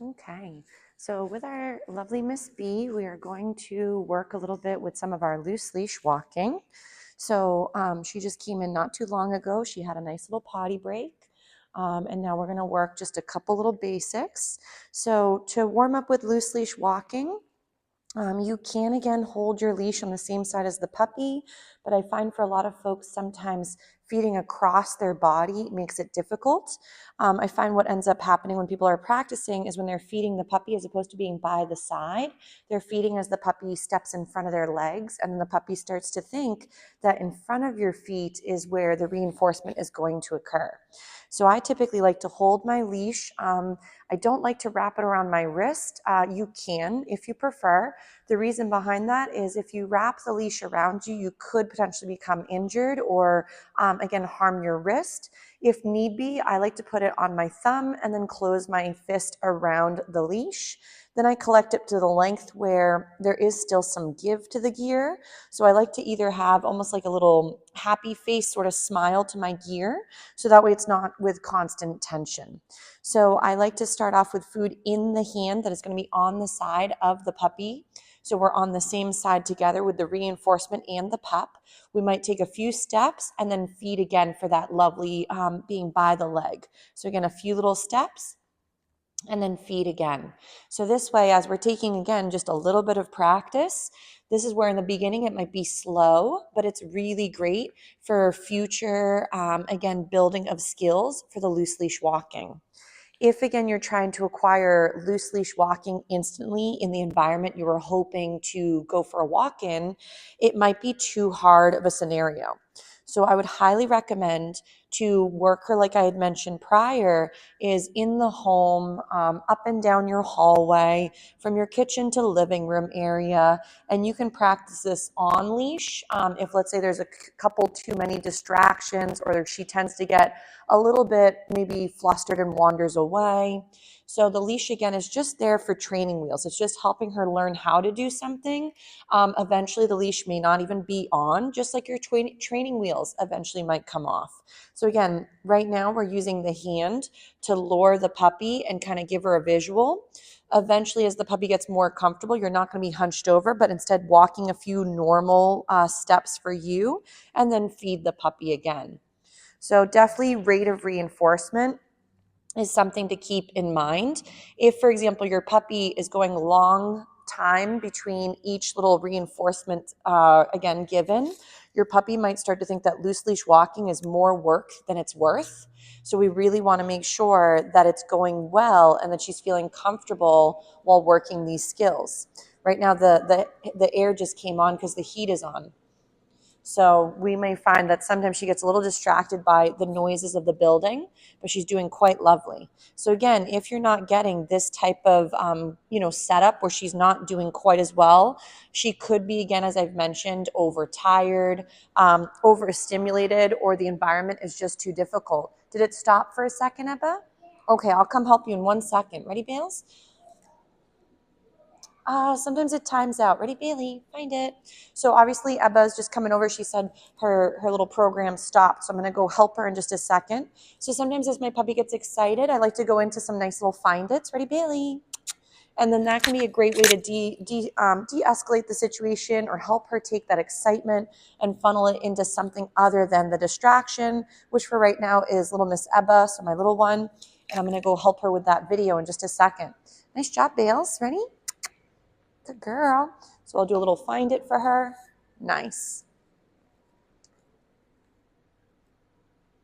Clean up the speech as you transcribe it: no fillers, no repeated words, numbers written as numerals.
Okay, so with our lovely Miss B, we are going to work a little bit with some of our loose leash walking. So she just came in not too long ago. She had a nice little potty break. And now we're going to work just a couple little basics. So to warm up with loose leash walking, you can again hold your leash on the same side as the puppy, but I find for a lot of folks sometimes feeding across their body makes it difficult. I find what ends up happening when people are practicing is when they're feeding the puppy, as opposed to being by the side, they're feeding as the puppy steps in front of their legs, and then the puppy starts to think that in front of your feet is where the reinforcement is going to occur. So I typically like to hold my leash. I don't like to wrap it around my wrist. You can if you prefer. The reason behind that is if you wrap the leash around you, you could potentially become injured or again, harm your wrist. If need be, I like to put it on my thumb and then close my fist around the leash. Then I collect it to the length where there is still some give to the gear. So I like to either have almost like a little happy face sort of smile to my gear, so that way it's not with constant tension. So I like to start off with food in the hand that is going to be on the side of the puppy. So we're on the same side together with the reinforcement and the pup. We might take a few steps and then feed again for that lovely being by the leg. So again, a few little steps and then feed again. So this way, as we're taking again just a little bit of practice, this is where in the beginning it might be slow, but it's really great for future, again, building of skills for the loose leash walking. If again you're trying to acquire loose leash walking instantly in the environment you were hoping to go for a walk in, it might be too hard of a scenario. So I would highly recommend to work her, like I had mentioned prior, is in the home, up and down your hallway, from your kitchen to living room area. And you can practice this on leash. If let's say there's a couple too many distractions, or she tends to get a little bit maybe flustered and wanders away. So the leash again is just there for training wheels. It's just helping her learn how to do something. Eventually the leash may not even be on, just like your training wheels eventually might come off. So again, right now we're using the hand to lure the puppy and kind of give her a visual. Eventually, as the puppy gets more comfortable, you're not going to be hunched over, but instead walking a few normal steps for you, and then feed the puppy again. So definitely rate of reinforcement is something to keep in mind. If, for example, your puppy is going long time between each little reinforcement, again, given, your puppy might start to think that loose leash walking is more work than it's worth. So we really want to make sure that it's going well and that she's feeling comfortable while working these skills. Right now, the air just came on because the heat is on. So we may find that sometimes she gets a little distracted by the noises of the building, but she's doing quite lovely. So again, if you're not getting this type of, setup where she's not doing quite as well, she could be, again, as I've mentioned, overtired, overstimulated, or the environment is just too difficult. Did it stop for a second, Ebba? Okay, I'll come help you in 1 second. Ready, Bales? Sometimes it times out. Ready, Bailey? Find it. So obviously Ebba's just coming over. She said her little program stopped. So I'm going to go help her in just a second. So sometimes as my puppy gets excited, I like to go into some nice little find it's. Ready, Bailey? And then that can be a great way to de-escalate the situation or help her take that excitement and funnel it into something other than the distraction, which for right now is little Miss Ebba, so my little one. And I'm going to go help her with that video in just a second. Nice job, Bales. Ready? Good girl. So I'll do a little find it for her. Nice.